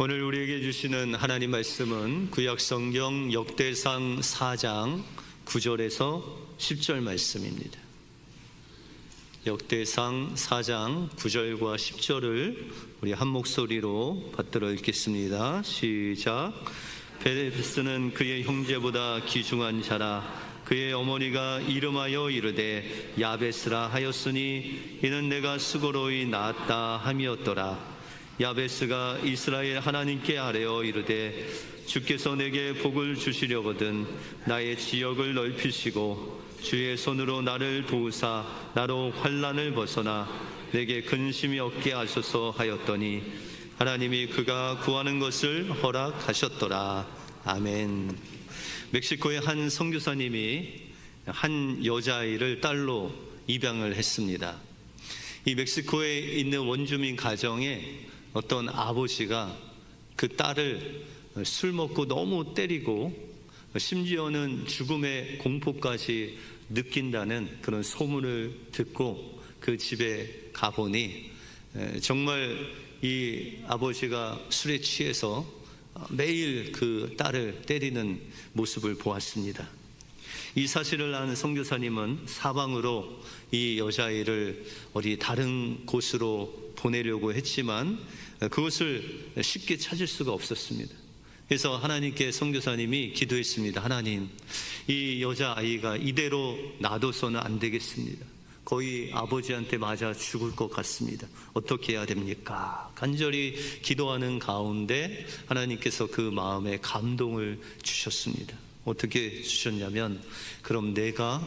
오늘 우리에게 주시는 하나님 말씀은 구약성경 역대상 4장 9절에서 10절 말씀입니다. 역대상 4장 9절과 10절을 우리 한 목소리로 받들어 읽겠습니다. 시작. 베레스는 그의 형제보다 귀중한 자라. 그의 어머니가 이름하여 이르되 야베스라 하였으니 이는 내가 수고로이 낳았다 함이었더라. 야베스가 이스라엘 하나님께 아뢰어 이르되 주께서 내게 복을 주시려거든 나의 지역을 넓히시고 주의 손으로 나를 도우사 나로 환난을 벗어나 내게 근심이 없게 하소서 하였더니 하나님이 그가 구하는 것을 허락하셨더라. 아멘. 멕시코의 한 선교사님이 한 여자아이를 딸로 입양을 했습니다. 이 멕시코에 있는 원주민 가정에 어떤 아버지가 그 딸을 술 먹고 너무 때리고 심지어는 죽음의 공포까지 느낀다는 그런 소문을 듣고 그 집에 가보니 정말 이 아버지가 술에 취해서 매일 그 딸을 때리는 모습을 보았습니다. 이 사실을 아는 선교사님은 사방으로 이 여자아이를 어디 다른 곳으로 보내려고 했지만 그것을 쉽게 찾을 수가 없었습니다. 그래서 하나님께 선교사님이 기도했습니다. 하나님, 이 여자아이가 이대로 놔둬서는 안 되겠습니다. 거의 아버지한테 맞아 죽을 것 같습니다. 어떻게 해야 됩니까? 간절히 기도하는 가운데 하나님께서 그 마음에 감동을 주셨습니다. 어떻게 주셨냐면, 그럼 내가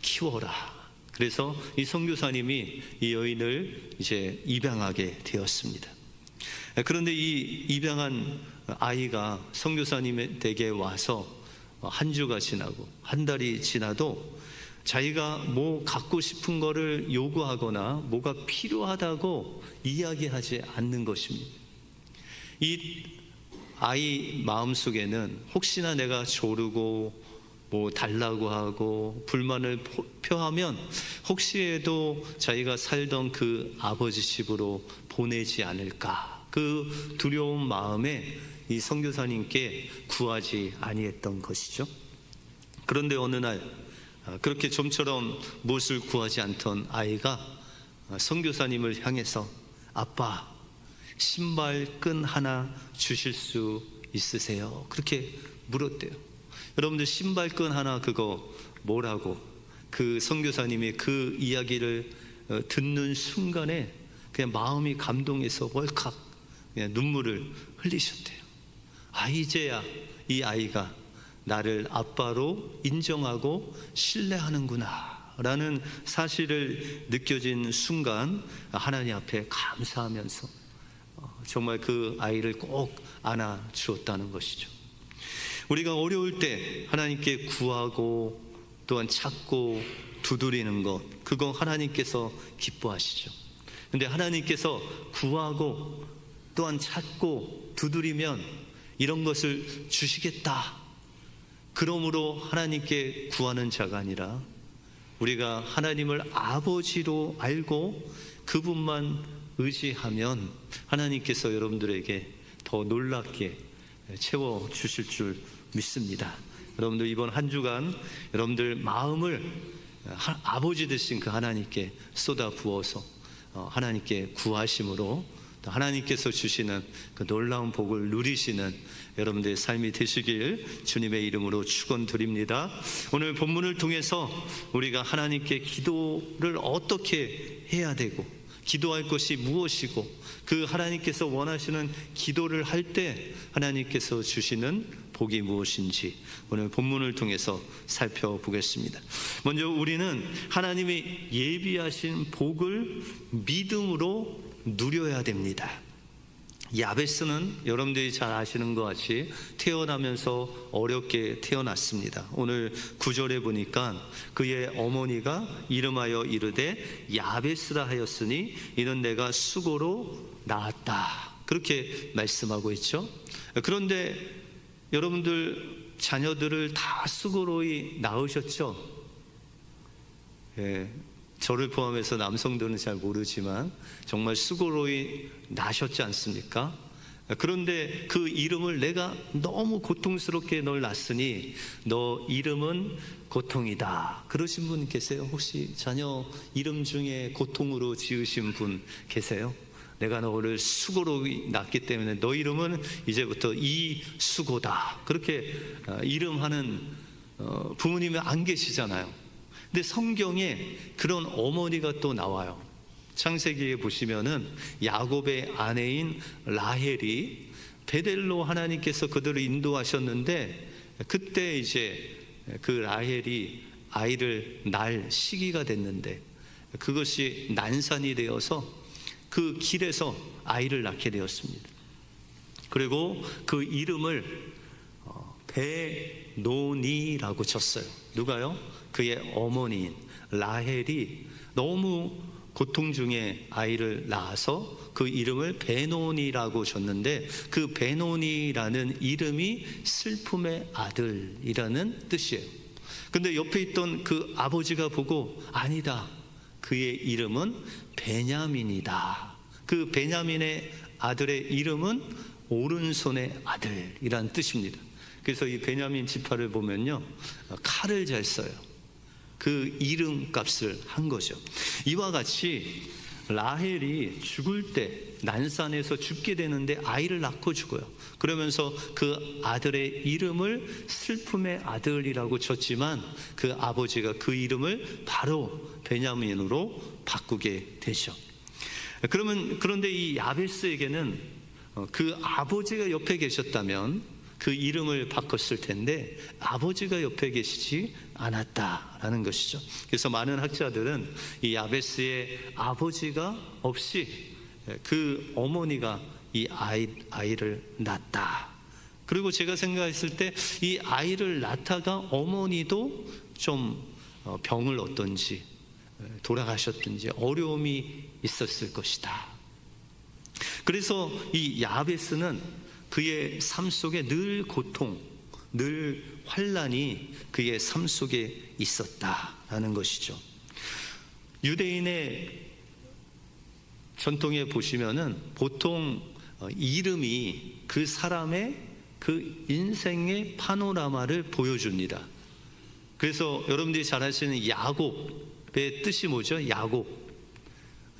키워라. 그래서 이 선교사님이 이 여인을 이제 입양하게 되었습니다. 그런데 이 입양한 아이가 선교사님 댁에 와서 한 주가 지나고 한 달이 지나도 자기가 뭐 갖고 싶은 거를 요구하거나 뭐가 필요하다고 이야기하지 않는 것입니다. 이 아이 마음속에는 혹시나 내가 조르고 뭐 달라고 하고 불만을 표하면 혹시라도 자기가 살던 그 아버지 집으로 보내지 않을까, 그 두려운 마음에 이 선교사님께 구하지 아니했던 것이죠. 그런데 어느 날 그렇게 좀처럼 무엇을 구하지 않던 아이가 선교사님을 향해서 아빠, 신발끈 하나 주실 수 있으세요? 그렇게 물었대요. 여러분들 신발끈 하나 그거 뭐라고? 그 선교사님이 그 이야기를 듣는 순간에 그냥 마음이 감동해서 월칵 그냥 눈물을 흘리셨대요. 이제야 이 아이가 나를 아빠로 인정하고 신뢰하는구나 라는 사실을 느껴진 순간 하나님 앞에 감사하면서 정말 그 아이를 꼭 안아 주었다는 것이죠. 우리가 어려울 때 하나님께 구하고 또한 찾고 두드리는 것, 그거 하나님께서 기뻐하시죠. 근데 하나님께서 구하고 또한 찾고 두드리면 이런 것을 주시겠다, 그러므로 하나님께 구하는 자가 아니라 우리가 하나님을 아버지로 알고 그분만 의지하면 하나님께서 여러분들에게 더 놀랍게 채워주실 줄 믿습니다. 여러분들 이번 한 주간 여러분들 마음을 아버지 되신 그 하나님께 쏟아 부어서 하나님께 구하심으로 하나님께서 주시는 그 놀라운 복을 누리시는 여러분들의 삶이 되시길 주님의 이름으로 축원드립니다. 오늘 본문을 통해서 우리가 하나님께 기도를 어떻게 해야 되고 기도할 것이 무엇이고 그 하나님께서 원하시는 기도를 할 때 하나님께서 주시는 복이 무엇인지 오늘 본문을 통해서 살펴보겠습니다. 먼저 우리는 하나님이 예비하신 복을 믿음으로 누려야 됩니다. 야베스는 여러분들이 잘 아시는 것 같이 태어나면서 어렵게 태어났습니다. 오늘 9절에 보니까 그의 어머니가 이름하여 이르되 야베스라 하였으니 이는 내가 수고로 낳았다, 그렇게 말씀하고 있죠. 그런데 여러분들 자녀들을 다 수고로이 낳으셨죠? 저를 포함해서 남성들은 잘 모르지만 정말 수고로이 나셨지 않습니까? 그런데 그 이름을 내가 너무 고통스럽게 널 낳았으니 너 이름은 고통이다. 그러신 분 계세요? 혹시 자녀 이름 중에 고통으로 지으신 분 계세요? 내가 너를 수고로 낳기 때문에 너 이름은 이제부터 이수고다. 그렇게 이름하는 부모님이 안 계시잖아요. 근데 성경에 그런 어머니가 또 나와요. 창세기에 보시면은 야곱의 아내인 라헬이 베델로 하나님께서 그들을 인도하셨는데, 그때 이제 그 라헬이 아이를 낳을 시기가 됐는데 그것이 난산이 되어서 그 길에서 아이를 낳게 되었습니다. 그리고 그 이름을 베노니라고 쳤어요. 누가요? 그의 어머니인 라헬이 너무 고통 중에 아이를 낳아서 그 이름을 베노니라고 줬는데, 그 베노니라는 이름이 슬픔의 아들이라는 뜻이에요. 근데 옆에 있던 그 아버지가 보고 아니다, 그의 이름은 베냐민이다. 그 베냐민의 아들의 이름은 오른손의 아들이란 뜻입니다. 그래서 이 베냐민 지파를 보면요, 칼을 잘 써요. 그 이름값을 한 거죠. 이와 같이 라헬이 죽을 때 난산에서 죽게 되는데 아이를 낳고 죽어요. 그러면서 그 아들의 이름을 슬픔의 아들이라고 쳤지만 그 아버지가 그 이름을 바로 베냐민으로 바꾸게 되죠. 그런데 이 야베스에게는 그 아버지가 옆에 계셨다면 그 이름을 바꿨을 텐데 아버지가 옆에 계시지 않았다라는 것이죠. 그래서 많은 학자들은 이 야베스의 아버지가 없이 그 어머니가 이 아이를 낳았다. 그리고 제가 생각했을 때 이 아이를 낳다가 어머니도 좀 병을 얻든지 돌아가셨든지 어려움이 있었을 것이다. 그래서 이 야베스는 그의 삶 속에 늘 고통, 늘 환난이 그의 삶 속에 있었다라는 것이죠. 유대인의 전통에 보시면은 보통 이름이 그 사람의 그 인생의 파노라마를 보여줍니다. 그래서 여러분들이 잘 아시는 야곱의 뜻이 뭐죠? 야곱,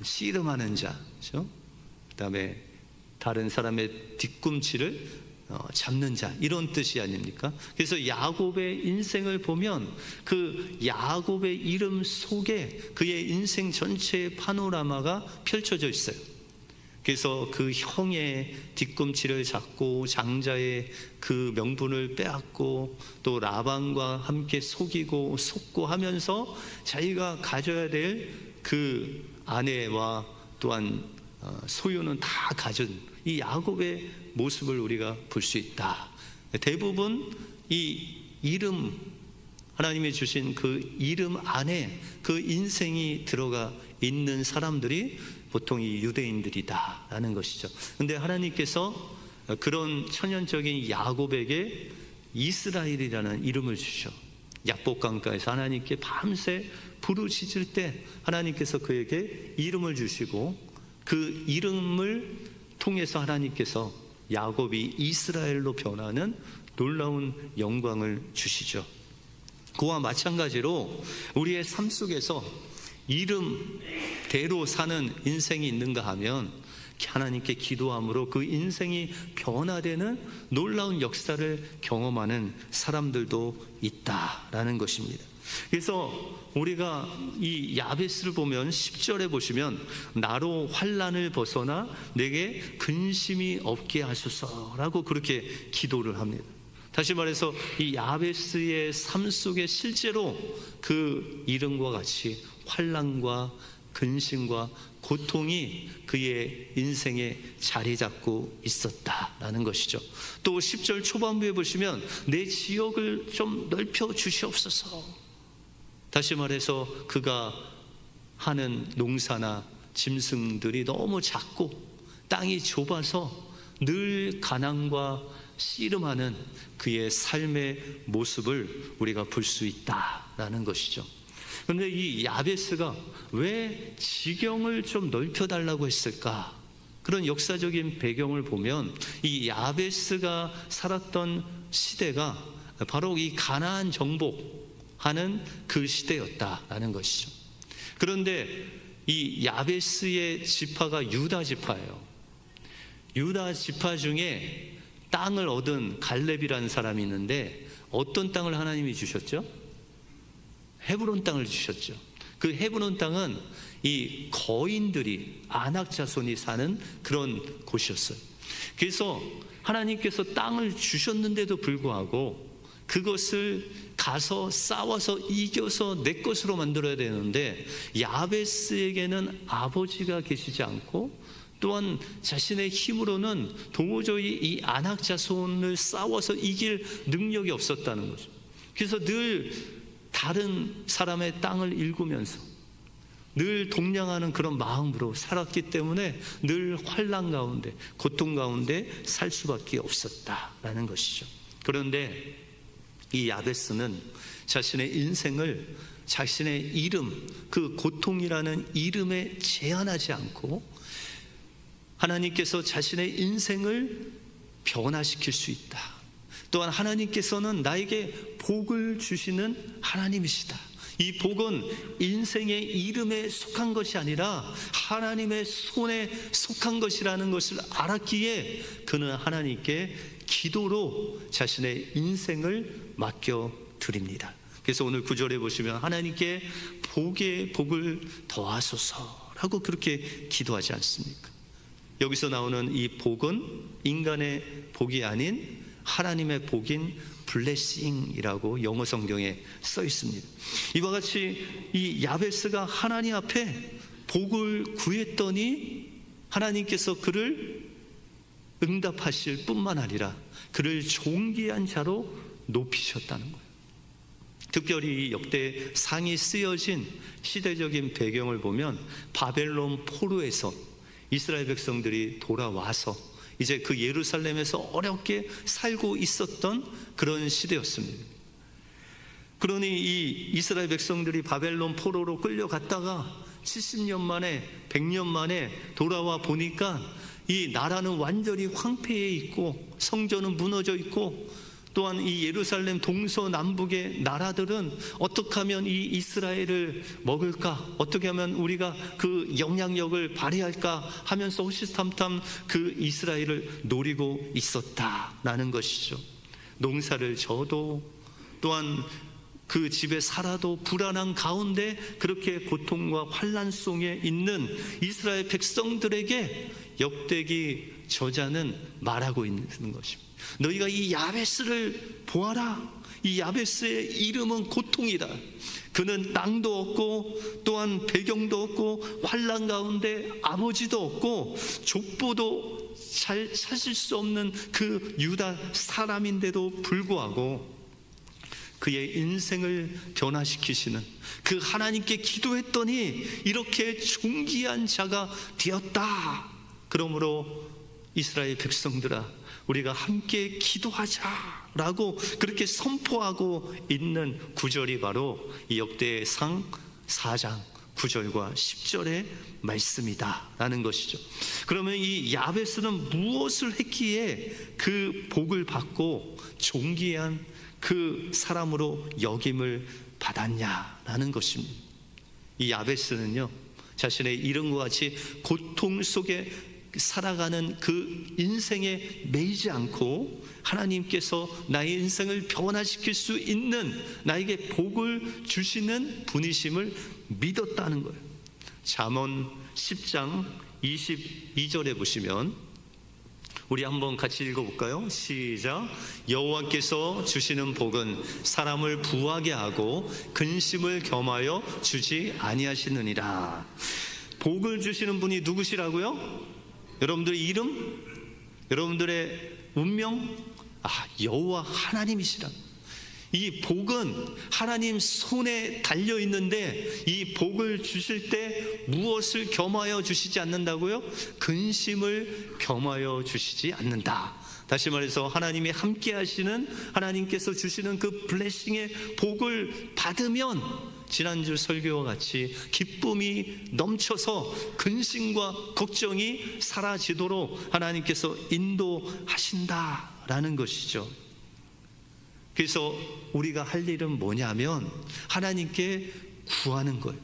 씨름하는 자, 그렇죠? 그다음에 다른 사람의 뒤꿈치를 잡는 자, 이런 뜻이 아닙니까? 그래서 야곱의 인생을 보면 그 야곱의 이름 속에 그의 인생 전체의 파노라마가 펼쳐져 있어요. 그래서 그 형의 뒤꿈치를 잡고 장자의 그 명분을 빼앗고 또 라반과 함께 속이고 속고 하면서 자기가 가져야 될 그 아내와 또한 소유는 다 가진 이 야곱의 모습을 우리가 볼 수 있다. 대부분 이 이름, 하나님이 주신 그 이름 안에 그 인생이 들어가 있는 사람들이 보통 이 유대인들이다라는 것이죠. 그런데 하나님께서 그런 천연적인 야곱에게 이스라엘이라는 이름을 주셔. 약복강가에서 하나님께 밤새 부르짖을 때 하나님께서 그에게 이름을 주시고 그 이름을 통해서 하나님께서 야곱이 이스라엘로 변하는 놀라운 영광을 주시죠. 그와 마찬가지로 우리의 삶 속에서 이름대로 사는 인생이 있는가 하면 하나님께 기도함으로 그 인생이 변화되는 놀라운 역사를 경험하는 사람들도 있다라는 것입니다. 그래서 우리가 이 야베스를 보면 10절에 보시면 나로 환난을 벗어나 내게 근심이 없게 하소서라고 그렇게 기도를 합니다. 다시 말해서 이 야베스의 삶 속에 실제로 그 이름과 같이 환난과 근심과 고통이 그의 인생에 자리 잡고 있었다라는 것이죠. 또 10절 초반부에 보시면 내 지역을 좀 넓혀 주시옵소서. 다시 말해서 그가 하는 농사나 짐승들이 너무 작고 땅이 좁아서 늘 가난과 씨름하는 그의 삶의 모습을 우리가 볼 수 있다라는 것이죠. 그런데 이 야베스가 왜 지경을 좀 넓혀달라고 했을까? 그런 역사적인 배경을 보면 이 야베스가 살았던 시대가 바로 이 가나안 정복하는 그 시대였다라는 것이죠. 그런데 이 야베스의 지파가 유다 지파예요. 유다 지파 중에 땅을 얻은 갈렙이라는 사람이 있는데 어떤 땅을 하나님이 주셨죠? 헤브론 땅을 주셨죠. 그 헤브론 땅은 이 거인들이, 아낙 자손이 사는 그런 곳이었어요. 그래서 하나님께서 땅을 주셨는데도 불구하고 그것을 가서 싸워서 이겨서 내 것으로 만들어야 되는데 야베스에게는 아버지가 계시지 않고 또한 자신의 힘으로는 도저히 이 아낙 자손을 싸워서 이길 능력이 없었다는 거죠. 그래서 늘 다른 사람의 땅을 일구면서 늘 동냥하는 그런 마음으로 살았기 때문에 늘 환난 가운데, 고통 가운데 살 수밖에 없었다라는 것이죠. 그런데 이 야베스는 자신의 인생을 자신의 이름, 그 고통이라는 이름에 제한하지 않고 하나님께서 자신의 인생을 변화시킬 수 있다. 또한 하나님께서는 나에게 복을 주시는 하나님이시다. 이 복은 인생의 이름에 속한 것이 아니라 하나님의 손에 속한 것이라는 것을 알았기에 그는 하나님께 기도로 자신의 인생을 맡겨드립니다. 그래서 오늘 9절에 보시면 하나님께 복의 복을 더하소서라고 그렇게 기도하지 않습니까? 여기서 나오는 이 복은 인간의 복이 아닌 하나님의 복인 블레싱이라고 영어 성경에 써 있습니다. 이와 같이 이 야베스가 하나님 앞에 복을 구했더니 하나님께서 그를 응답하실 뿐만 아니라 그를 존귀한 자로 높이셨다는 거예요. 특별히 역대 상이 쓰여진 시대적인 배경을 보면 바벨론 포로에서 이스라엘 백성들이 돌아와서 이제 그 예루살렘에서 어렵게 살고 있었던 그런 시대였습니다. 그러니 이 이스라엘 백성들이 바벨론 포로로 끌려갔다가 70년 만에 100년 만에 돌아와 보니까 이 나라는 완전히 황폐해 있고 성전은 무너져 있고 또한 이 예루살렘 동서남북의 나라들은 어떻게 하면 이 이스라엘을 먹을까, 어떻게 하면 우리가 그 영향력을 발휘할까 하면서 호시탐탐 그 이스라엘을 노리고 있었다라는 것이죠. 농사를 져도 또한 그 집에 살아도 불안한 가운데 그렇게 고통과 환난 속에 있는 이스라엘 백성들에게 역대기 저자는 말하고 있는 것입니다. 너희가 이 야베스를 보아라. 이 야베스의 이름은 고통이다. 그는 땅도 없고 또한 배경도 없고 환난 가운데 아버지도 없고 족보도 잘 찾을 수 없는 그 유다 사람인데도 불구하고 그의 인생을 변화시키시는 그 하나님께 기도했더니 이렇게 존귀한 자가 되었다. 그러므로 이스라엘 백성들아, 우리가 함께 기도하자라고 그렇게 선포하고 있는 구절이 바로 이 역대상 4장 9절과 10절의 말씀이다라는 것이죠. 그러면 이 야베스는 무엇을 했기에 그 복을 받고 존귀한 그 사람으로 역임을 받았냐라는 것입니다. 이 야베스는요, 자신의 이름과 같이 고통 속에 살아가는 그 인생에 매이지 않고 하나님께서 나의 인생을 변화시킬 수 있는 나에게 복을 주시는 분이심을 믿었다는 거예요. 잠언 10장 22절에 보시면 우리 한번 같이 읽어볼까요? 시작. 여호와께서 주시는 복은 사람을 부하게 하고 근심을 겸하여 주지 아니하시느니라. 복을 주시는 분이 누구시라고요? 여러분들의 이름? 여러분들의 운명? 여호와 하나님이시라. 이 복은 하나님 손에 달려 있는데 이 복을 주실 때 무엇을 겸하여 주시지 않는다고요? 근심을 겸하여 주시지 않는다. 다시 말해서 하나님이 함께 하시는, 하나님께서 주시는 그 블레싱의 복을 받으면 지난주 설교와 같이 기쁨이 넘쳐서 근심과 걱정이 사라지도록 하나님께서 인도하신다라는 것이죠. 그래서 우리가 할 일은 뭐냐면 하나님께 구하는 거예요.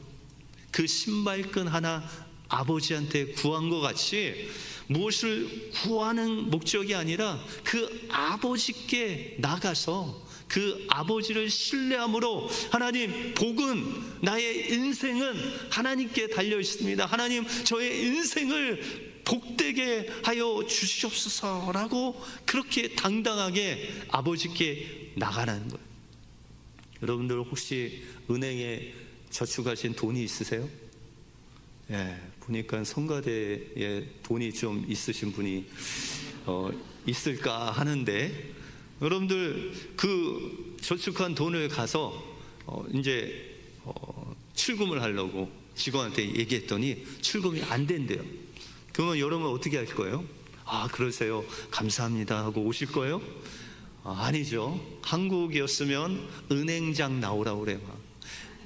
그 신발끈 하나 아버지한테 구한 것 같이 무엇을 구하는 목적이 아니라 그 아버지께 나가서 그 아버지를 신뢰함으로 하나님, 복은, 나의 인생은 하나님께 달려 있습니다. 하나님, 저의 인생을 복되게 하여 주시옵소서라고 그렇게 당당하게 아버지께 나가라는 거예요. 여러분들 혹시 은행에 저축하신 돈이 있으세요? 보니까 성가대에 돈이 좀 있으신 분이 있을까 하는데, 여러분들 그 저축한 돈을 가서 이제 출금을 하려고 직원한테 얘기했더니 출금이 안 된대요. 그러면 여러분 어떻게 할 거예요? 아, 그러세요, 감사합니다 하고 오실 거예요? 아니죠. 한국이었으면 은행장 나오라고 그래,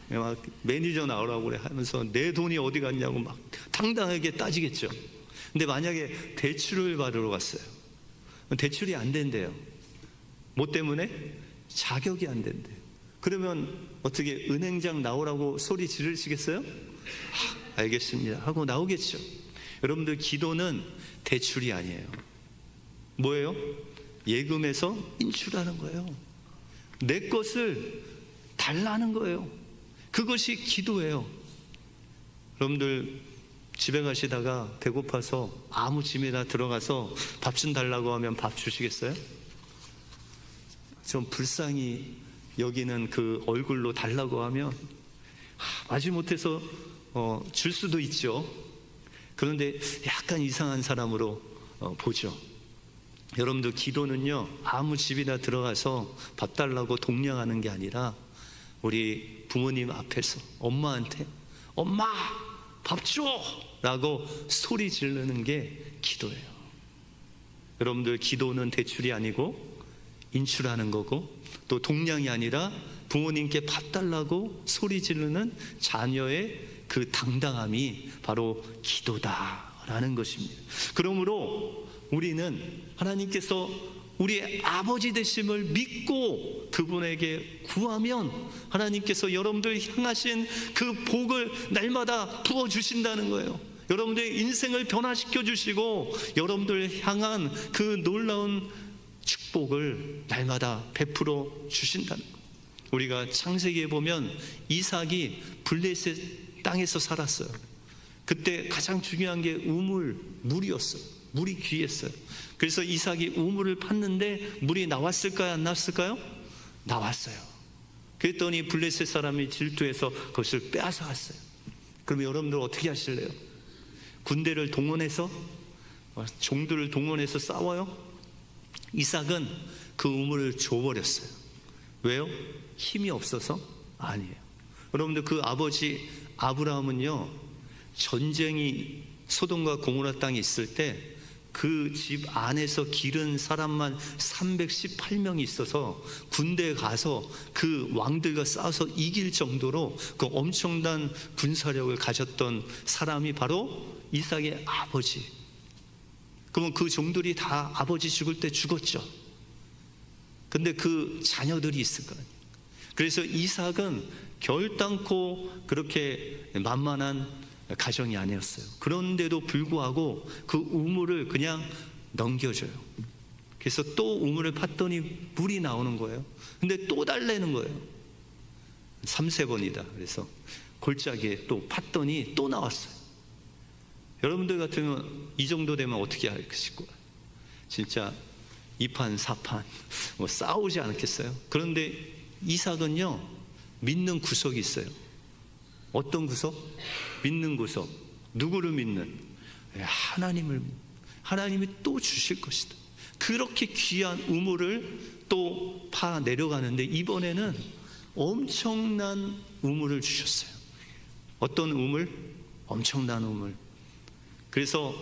막 매니저 나오라고 그래 하면서 내 돈이 어디 갔냐고 막 당당하게 따지겠죠. 근데 만약에 대출을 받으러 갔어요. 대출이 안 된대요. 뭐 때문에? 자격이 안 된대요. 그러면 어떻게 은행장 나오라고 소리 지르시겠어요? 알겠습니다 하고 나오겠죠. 여러분들, 기도는 대출이 아니에요. 뭐예요? 예금에서 인출하는 거예요. 내 것을 달라는 거예요. 그것이 기도예요. 여러분들, 집에 가시다가 배고파서 아무 집에나 들어가서 밥 좀 달라고 하면 밥 주시겠어요? 좀 불쌍히 여기는 그 얼굴로 달라고 하면 마지못해서 줄 수도 있죠. 그런데 약간 이상한 사람으로 보죠. 여러분들, 기도는요, 아무 집이나 들어가서 밥 달라고 독려하는 게 아니라 우리 부모님 앞에서 엄마한테 엄마 밥 줘! 라고 소리 지르는 게 기도예요. 여러분들, 기도는 대출이 아니고 인출하는 거고, 또 동량이 아니라 부모님께 밥 달라고 소리 지르는 자녀의 그 당당함이 바로 기도다라는 것입니다. 그러므로 우리는 하나님께서 우리의 아버지 되심을 믿고 그분에게 구하면 하나님께서 여러분들 향하신 그 복을 날마다 부어주신다는 거예요. 여러분들의 인생을 변화시켜 주시고 여러분들 향한 그 놀라운 축복을 날마다 베풀어 주신다는 거예요. 우리가 창세기에 보면 이삭이 블레셋 땅에서 살았어요. 그때 가장 중요한 게 물이었어요. 물이 귀했어요. 그래서 이삭이 우물을 팠는데 물이 나왔을까요? 안 나왔을까요? 나왔어요. 그랬더니 블레셋 사람이 질투해서 그것을 빼앗아 갔어요. 그럼 여러분들 어떻게 하실래요? 군대를 동원해서, 종들을 동원해서 싸워요? 이삭은 그 우물을 줘버렸어요. 왜요? 힘이 없어서? 아니에요. 여러분들, 그 아버지 아브라함은요, 전쟁이 소돔과 고모라 땅에 있을 때 그 집 안에서 기른 사람만 318명이 있어서 군대에 가서 그 왕들과 싸워서 이길 정도로 그 엄청난 군사력을 가졌던 사람이 바로 이삭의 아버지. 그러면 그 종들이 다 아버지 죽을 때 죽었죠. 근데 그 자녀들이 있을 거예요. 그래서 이삭은 결단코 그렇게 만만한 가정이 아니었어요. 그런데도 불구하고 그 우물을 그냥 넘겨줘요. 그래서 또 우물을 팠더니 물이 나오는 거예요. 근데 또 달래는 거예요. 3-4번이다. 그래서 골짜기에 또 팠더니 또 나왔어요. 여러분들 같으면 이 정도 되면 어떻게 하실 거예요? 진짜 2판 4판 뭐 싸우지 않겠어요? 그런데 이삭은요, 믿는 구석이 있어요. 어떤 구석? 믿는 구석. 누구를 믿는? 하나님을. 하나님이 또 주실 것이다. 그렇게 귀한 우물을 또 파 내려가는데 이번에는 엄청난 우물을 주셨어요. 어떤 우물? 엄청난 우물. 그래서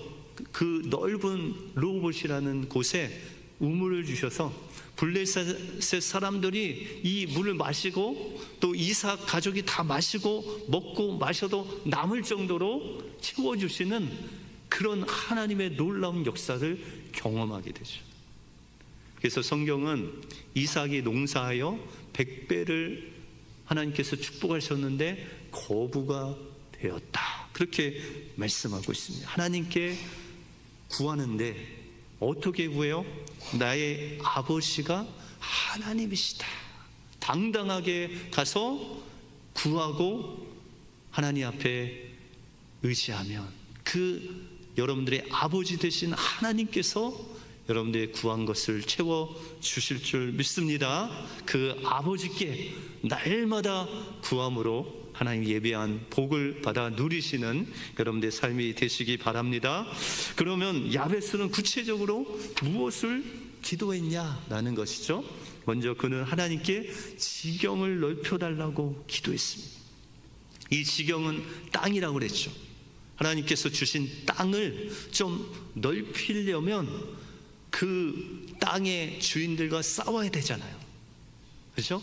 그 넓은 르호봇이라는 곳에 우물을 주셔서 블레셋 사람들이 이 물을 마시고 또 이삭 가족이 다 마시고 먹고 마셔도 남을 정도로 채워주시는 그런 하나님의 놀라운 역사를 경험하게 되죠. 그래서 성경은 이삭이 농사하여 100배를 하나님께서 축복하셨는데 거부가 되었다, 그렇게 말씀하고 있습니다. 하나님께 구하는데 어떻게 구해요? 나의 아버지가 하나님이시다, 당당하게 가서 구하고 하나님 앞에 의지하면 그 여러분들의 아버지 되신 하나님께서 여러분들의 구한 것을 채워 주실 줄 믿습니다. 그 아버지께 날마다 구함으로 하나님 예배한 복을 받아 누리시는 여러분들의 삶이 되시기 바랍니다. 그러면 야베스는 구체적으로 무엇을 기도했냐라는 것이죠. 먼저 그는 하나님께 지경을 넓혀달라고 기도했습니다. 이 지경은 땅이라고 그랬죠. 하나님께서 주신 땅을 좀 넓히려면 그 땅의 주인들과 싸워야 되잖아요. 그렇죠?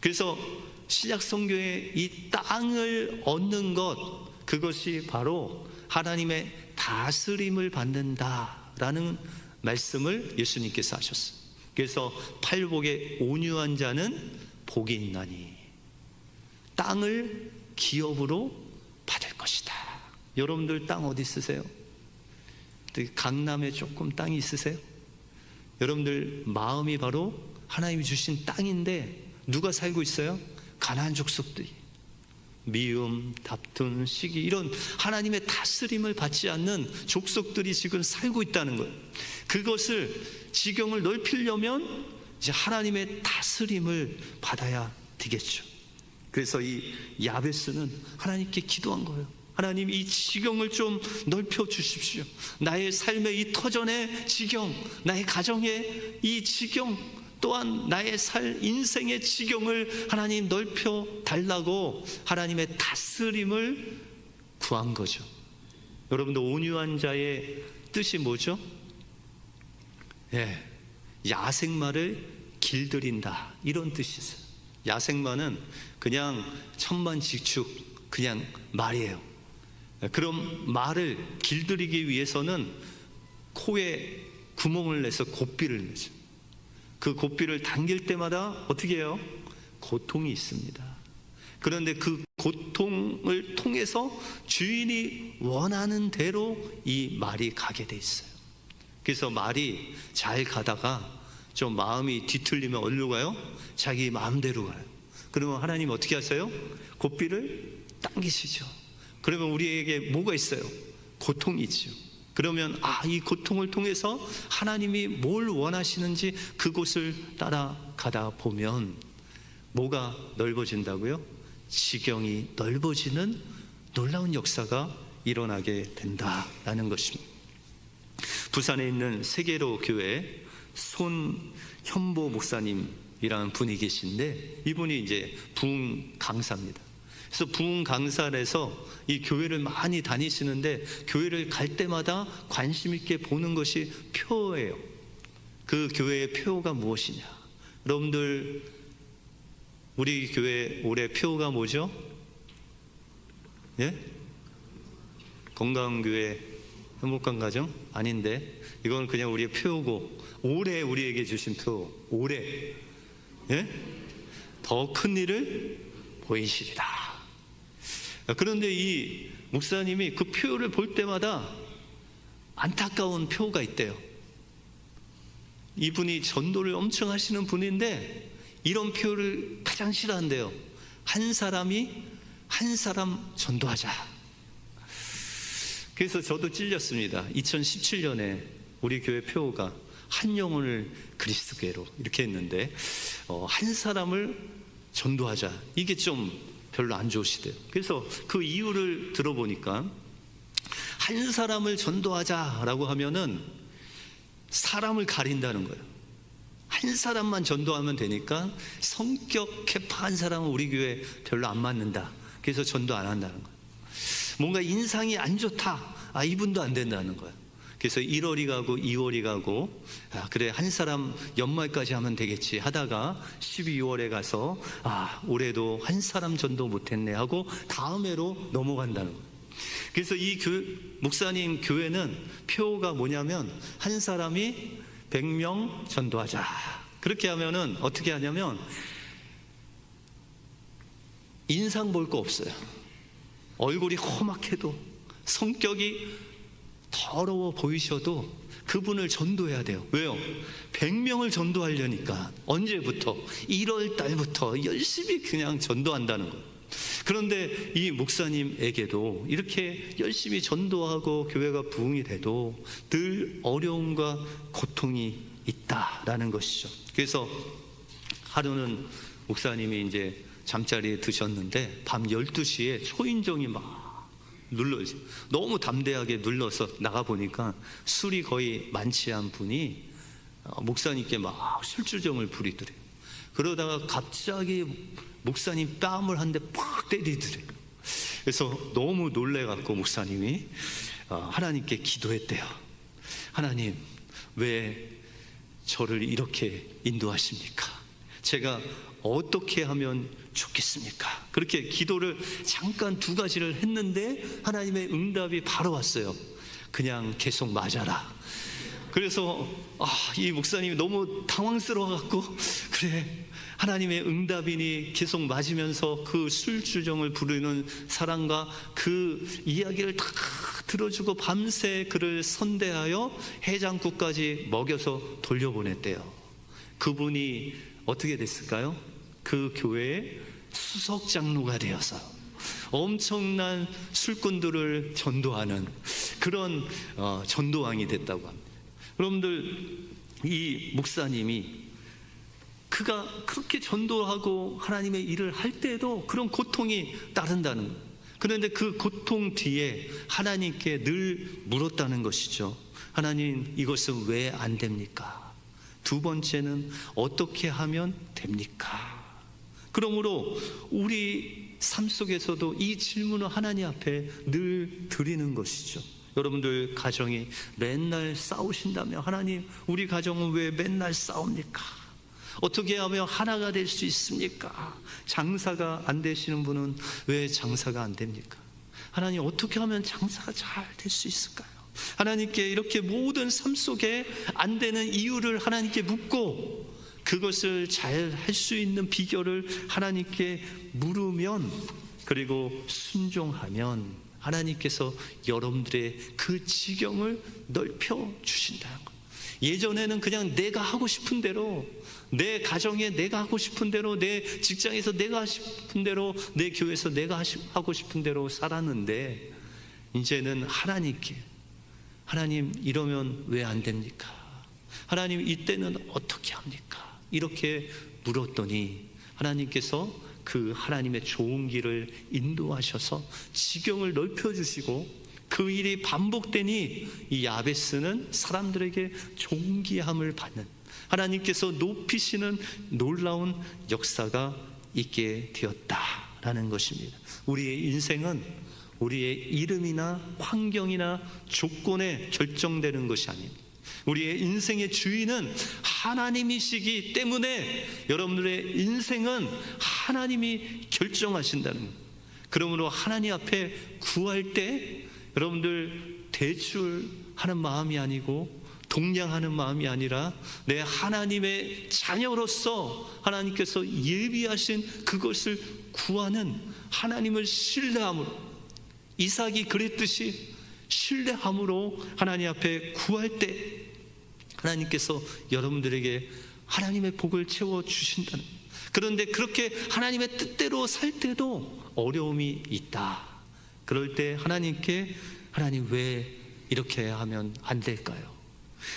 그래서 신약 성경에 이 땅을 얻는 것, 그것이 바로 하나님의 다스림을 받는다라는 말씀을 예수님께서 하셨어요. 그래서 팔복에 온유한 자는 복이 있나니 땅을 기업으로 받을 것이다. 여러분들 땅 어디 있으세요? 강남에 조금 땅이 있으세요? 여러분들 마음이 바로 하나님이 주신 땅인데 누가 살고 있어요? 가나안 족속들이. 미움, 다툼, 시기, 이런 하나님의 다스림을 받지 않는 족속들이 지금 살고 있다는 거예요. 그것을 지경을 넓히려면 이제 하나님의 다스림을 받아야 되겠죠. 그래서 이 야베스는 하나님께 기도한 거예요. 하나님, 이 지경을 좀 넓혀 주십시오. 나의 삶의 이 터전의 지경, 나의 가정의 이 지경, 또한 나의 인생의 지경을 하나님 넓혀 달라고 하나님의 다스림을 구한 거죠. 여러분들 온유한 자의 뜻이 뭐죠? 야생마를 길들인다, 이런 뜻이 있어요. 야생마는 그냥 천만직축 그냥 말이에요. 그럼 말을 길들이기 위해서는 코에 구멍을 내서 고삐를 내죠. 그 고삐를 당길 때마다 어떻게 해요? 고통이 있습니다. 그런데 그 고통을 통해서 주인이 원하는 대로 이 말이 가게 돼 있어요. 그래서 말이 잘 가다가 좀 마음이 뒤틀리면 어디로 가요? 자기 마음대로 가요. 그러면 하나님 어떻게 하세요? 고삐를 당기시죠. 그러면 우리에게 뭐가 있어요? 고통이 있죠. 그러면 이 고통을 통해서 하나님이 뭘 원하시는지 그곳을 따라가다 보면 뭐가 넓어진다고요? 지경이 넓어지는 놀라운 역사가 일어나게 된다라는 것입니다. 부산에 있는 세계로 교회 손현보 목사님이라는 분이 계신데, 이분이 이제 부흥 강사입니다. 그래서 부흥 강사에서 이 교회를 많이 다니시는데, 교회를 갈 때마다 관심 있게 보는 것이 표예요. 그 교회의 표가 무엇이냐? 여러분들, 우리 교회 올해 표가 뭐죠? 예? 건강교회 행복한 가정? 아닌데, 이건 그냥 우리의 표고, 올해 우리에게 주신 표, 올해, 예? 더 큰 일을 보이시리라. 그런데 이 목사님이 그 표를 볼 때마다 안타까운 표가 있대요. 이분이 전도를 엄청 하시는 분인데 이런 표를 가장 싫어한대요. 한 사람이 한 사람 전도하자. 그래서 저도 찔렸습니다. 2017년에 우리 교회 표가 한 영혼을 그리스도께로 이렇게 했는데, 한 사람을 전도하자, 이게 좀 별로 안 좋으시대요. 그래서 그 이유를 들어보니까, 한 사람을 전도하자라고 하면은 사람을 가린다는 거예요. 한 사람만 전도하면 되니까 성격 개파한 사람은 우리 교회 별로 안 맞는다, 그래서 전도 안 한다는 거예요. 뭔가 인상이 안 좋다, 이분도 안 된다는 거예요. 그래서 1월이 가고 2월이 가고 그래 한 사람 연말까지 하면 되겠지 하다가 12월에 가서 올해도 한 사람 전도 못했네 하고 다음 해로 넘어간다는 거예요. 그래서 이 목사님 교회는 표가 뭐냐면 한 사람이 100명 전도하자. 그렇게 하면은 어떻게 하냐면 인상 볼 거 없어요. 얼굴이 험악해도 성격이 더러워 보이셔도 그분을 전도해야 돼요. 왜요? 100명을 전도하려니까 언제부터? 1월 달부터 열심히 그냥 전도한다는 거예요. 그런데 이 목사님에게도 이렇게 열심히 전도하고 교회가 부흥이 돼도 늘 어려움과 고통이 있다라는 것이죠. 그래서 하루는 목사님이 이제 잠자리에 드셨는데 밤 12시에 초인종이 막 눌러지. 너무 담대하게 눌러서 나가보니까 술이 거의 만취한 분이 목사님께 막 술주정을 부리더래요. 그러다가 갑자기 목사님 뺨을 한 대 팍 때리더래요. 그래서 너무 놀래갖고 목사님이 하나님께 기도했대요. 하나님, 왜 저를 이렇게 인도하십니까? 제가 어떻게 하면 좋겠습니까? 그렇게 기도를 잠깐 2가지를 했는데 하나님의 응답이 바로 왔어요. 그냥 계속 맞아라. 그래서 이 목사님이 너무 당황스러워갖고 그래 하나님의 응답이니 계속 맞으면서 그 술주정을 부르는 사람과 그 이야기를 다 들어주고 밤새 그를 선대하여 해장국까지 먹여서 돌려보냈대요. 그분이 어떻게 됐을까요? 그 교회의 수석 장로가 되어서 엄청난 술꾼들을 전도하는 그런 전도왕이 됐다고 합니다. 여러분들, 이 목사님이 그가 그렇게 전도하고 하나님의 일을 할 때에도 그런 고통이 따른다는 거예요. 그런데 그 고통 뒤에 하나님께 늘 물었다는 것이죠. 하나님, 이것은 왜 안 됩니까? 2번째는 어떻게 하면 됩니까? 그러므로 우리 삶 속에서도 이 질문을 하나님 앞에 늘 드리는 것이죠. 여러분들 가정이 맨날 싸우신다면 하나님, 우리 가정은 왜 맨날 싸웁니까? 어떻게 하면 하나가 될 수 있습니까? 장사가 안 되시는 분은 왜 장사가 안 됩니까? 하나님, 어떻게 하면 장사가 잘 될 수 있을까요? 하나님께 이렇게 모든 삶 속에 안 되는 이유를 하나님께 묻고 그것을 잘 할 수 있는 비결을 하나님께 물으면, 그리고 순종하면 하나님께서 여러분들의 그 지경을 넓혀 주신다는 것. 예전에는 그냥 내가 하고 싶은 대로, 내 가정에 내가 하고 싶은 대로, 내 직장에서 내가 하고 싶은 대로, 내 교회에서 내가 하고 싶은 대로 살았는데, 이제는 하나님께, 하나님 이러면 왜 안 됩니까? 하나님 이때는 어떻게 합니까? 이렇게 물었더니 하나님께서 그 하나님의 좋은 길을 인도하셔서 지경을 넓혀주시고, 그 일이 반복되니 이 야베스는 사람들에게 존귀함을 받는, 하나님께서 높이시는 놀라운 역사가 있게 되었다라는 것입니다. 우리의 인생은 우리의 이름이나 환경이나 조건에 결정되는 것이 아닙니다. 우리의 인생의 주인은 하나님이시기 때문에 여러분들의 인생은 하나님이 결정하신다는 거예요. 그러므로 하나님 앞에 구할 때 여러분들 대출하는 마음이 아니고 동냥하는 마음이 아니라 내 하나님의 자녀로서 하나님께서 예비하신 그것을 구하는, 하나님을 신뢰함으로, 이삭이 그랬듯이 신뢰함으로 하나님 앞에 구할 때 하나님께서 여러분들에게 하나님의 복을 채워주신다는. 그런데 그렇게 하나님의 뜻대로 살 때도 어려움이 있다. 그럴 때 하나님께, 하나님 왜 이렇게 하면 안 될까요?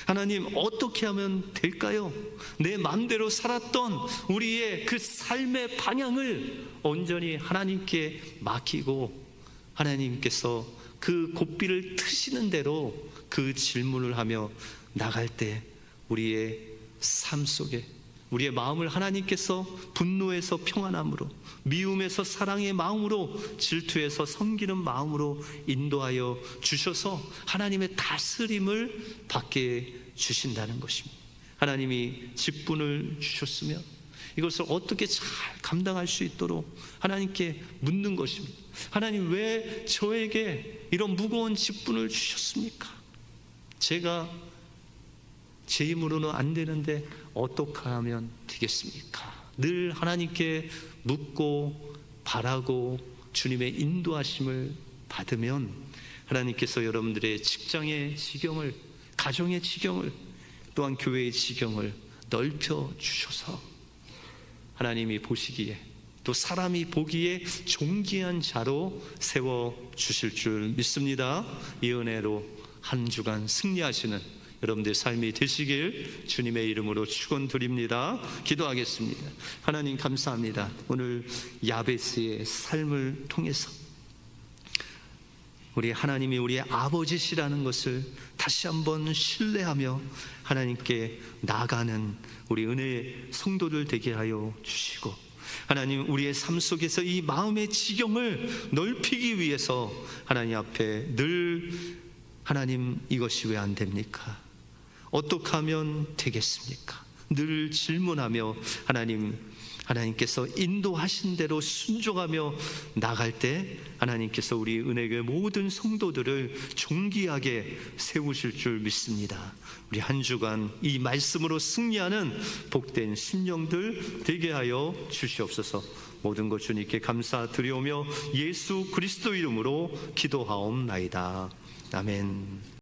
하나님 어떻게 하면 될까요? 내 마음대로 살았던 우리의 그 삶의 방향을 온전히 하나님께 맡기고 하나님께서 그 고삐를 트시는 대로 그 질문을 하며 나갈 때 우리의 삶 속에 우리의 마음을 하나님께서 분노에서 평안함으로, 미움에서 사랑의 마음으로, 질투에서 섬기는 마음으로 인도하여 주셔서 하나님의 다스림을 받게 주신다는 것입니다. 하나님이 직분을 주셨으면 이것을 어떻게 잘 감당할 수 있도록 하나님께 묻는 것입니다. 하나님, 왜 저에게 이런 무거운 직분을 주셨습니까? 제가 제 힘으로는 안 되는데 어떻게 하면 되겠습니까? 늘 하나님께 묻고 바라고 주님의 인도하심을 받으면 하나님께서 여러분들의 직장의 지경을, 가정의 지경을, 또한 교회의 지경을 넓혀 주셔서 하나님이 보시기에, 또 사람이 보기에 존귀한 자로 세워 주실 줄 믿습니다. 이 은혜로 한 주간 승리하시는 여러분들의 삶이 되시길 주님의 이름으로 축원드립니다. 기도하겠습니다. 하나님, 감사합니다. 오늘 야베스의 삶을 통해서 우리 하나님이 우리의 아버지시라는 것을 다시 한번 신뢰하며 하나님께 나아가는 우리 은혜의 성도들 되게 하여 주시고, 하나님, 우리의 삶 속에서 이 마음의 지경을 넓히기 위해서 하나님 앞에 늘 하나님, 이것이 왜 안 됩니까? 어떻게 하면 되겠습니까? 늘 질문하며 하나님께서 인도하신 대로 순종하며 나갈 때 하나님께서 우리 은혜교회 모든 성도들을 존귀하게 세우실 줄 믿습니다. 우리 한 주간 이 말씀으로 승리하는 복된 심령들 되게 하여 주시옵소서. 모든 것 주님께 감사드리오며 예수 그리스도 이름으로 기도하옵나이다. 아멘.